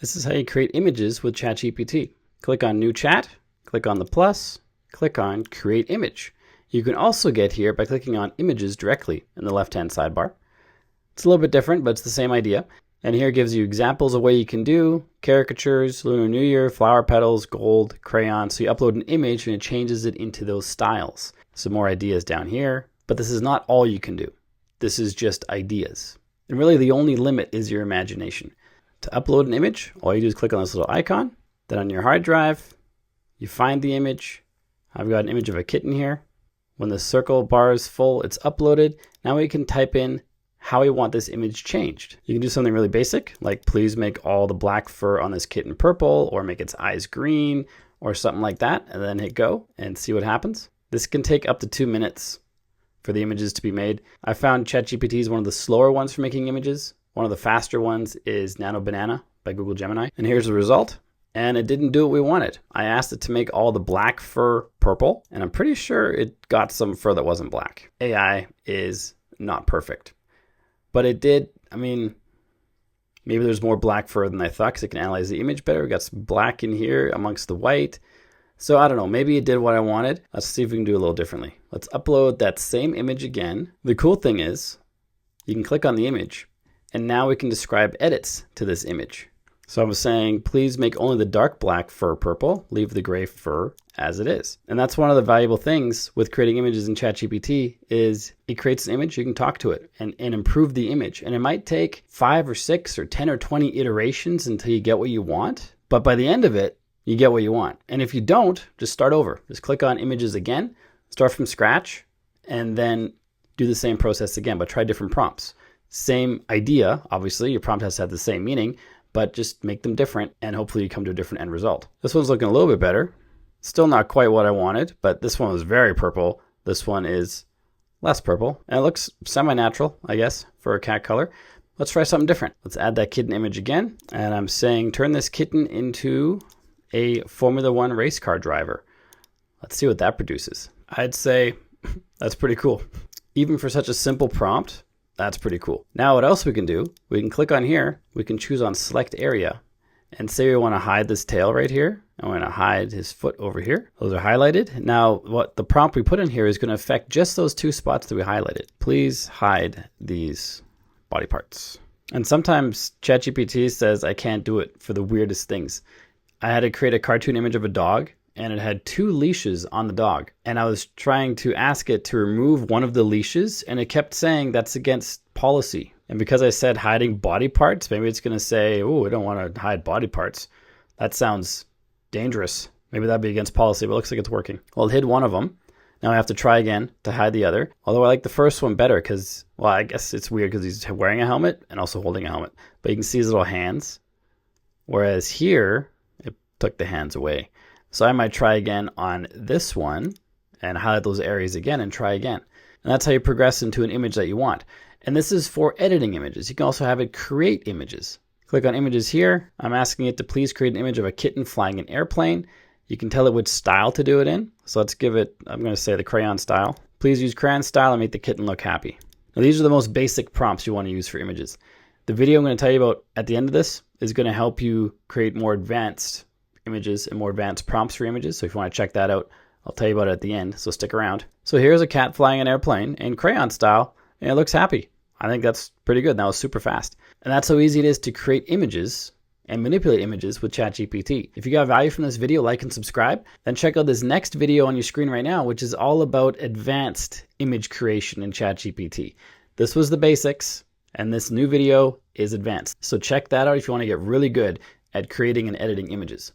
This is how you create images with ChatGPT. Click on New Chat, click on the plus, click on Create Image. You can also get here by clicking on Images directly in the left-hand sidebar. It's a little bit different, but it's the same idea. And here it gives you examples of what you can do: caricatures, Lunar New Year, flower petals, gold, crayon. So you upload an image and it changes it into those styles. Some more ideas down here, but this is not all you can do. This is just ideas. And really the only limit is your imagination. To upload an image, all you do is click on this little icon. Then on your hard drive, you find the image. I've got an image of a kitten here. When the circle bar is full, it's uploaded. Now we can type in how we want this image changed. You can do something really basic, like please make all the black fur on this kitten purple, or make its eyes green, or something like that, and then hit go and see what happens. This can take up to 2 minutes for the images to be made. I found ChatGPT is one of the slower ones for making images. One of the faster ones is Nano Banana by Google Gemini. And here's the result. And it didn't do what we wanted. I asked it to make all the black fur purple, and I'm pretty sure it got some fur that wasn't black. AI is not perfect. But it did, maybe there's more black fur than I thought because it can analyze the image better. We got some black in here amongst the white. So I don't know, maybe it did what I wanted. Let's see if we can do a little differently. Let's upload that same image again. The cool thing is you can click on the image and now we can describe edits to this image. So I was saying, please make only the dark black fur purple, leave the gray fur as it is. And that's one of the valuable things with creating images in ChatGPT is it creates an image, you can talk to it and improve the image. And it might take 5 or 6 or 10 or 20 iterations until you get what you want. But by the end of it, you get what you want. And if you don't, just start over. Just click on images again, start from scratch, and then do the same process again, but try different prompts. Same idea, obviously, your prompt has to have the same meaning, but just make them different and hopefully you come to a different end result. This one's looking a little bit better. Still not quite what I wanted, but this one was very purple. This one is less purple and it looks semi-natural, I guess, for a cat color. Let's try something different. Let's add that kitten image again. And I'm saying, turn this kitten into a Formula One race car driver. Let's see what that produces. I'd say that's pretty cool. Even for such a simple prompt, that's pretty cool. Now what else we can do, we can click on here, we can choose on select area and say we want to hide this tail right here. I want to hide his foot over here. Those are highlighted. Now what the prompt we put in here is going to affect just those 2 spots that we highlighted. Please hide these body parts. And sometimes ChatGPT says I can't do it for the weirdest things. I had to create a cartoon image of a dog and it had 2 leashes on the dog. And I was trying to ask it to remove one of the leashes and it kept saying that's against policy. And because I said hiding body parts, maybe it's going to say, oh, I don't want to hide body parts. That sounds dangerous. Maybe that'd be against policy, but it looks like it's working. Well, it hid one of them. Now I have to try again to hide the other. Although I like the first one better because, well, I guess it's weird because he's wearing a helmet and also holding a helmet. But you can see his little hands. Whereas here, it took the hands away. So I might try again on this one and highlight those areas again and try again. And that's how you progress into an image that you want. And this is for editing images. You can also have it create images. Click on images here. I'm asking it to please create an image of a kitten flying an airplane. You can tell it which style to do it in. So let's give it, I'm going to say the crayon style. Please use crayon style and make the kitten look happy. Now these are the most basic prompts you want to use for images. The video I'm going to tell you about at the end of this is going to help you create more advanced images and more advanced prompts for images. So if you want to check that out, I'll tell you about it at the end, so stick around. So here's a cat flying an airplane in crayon style and it looks happy. I think that's pretty good. That was super fast. And that's how easy it is to create images and manipulate images with ChatGPT. If you got value from this video, like and subscribe. Then check out this next video on your screen right now, which is all about advanced image creation in ChatGPT. This was the basics and this new video is advanced. So check that out if you want to get really good at creating and editing images.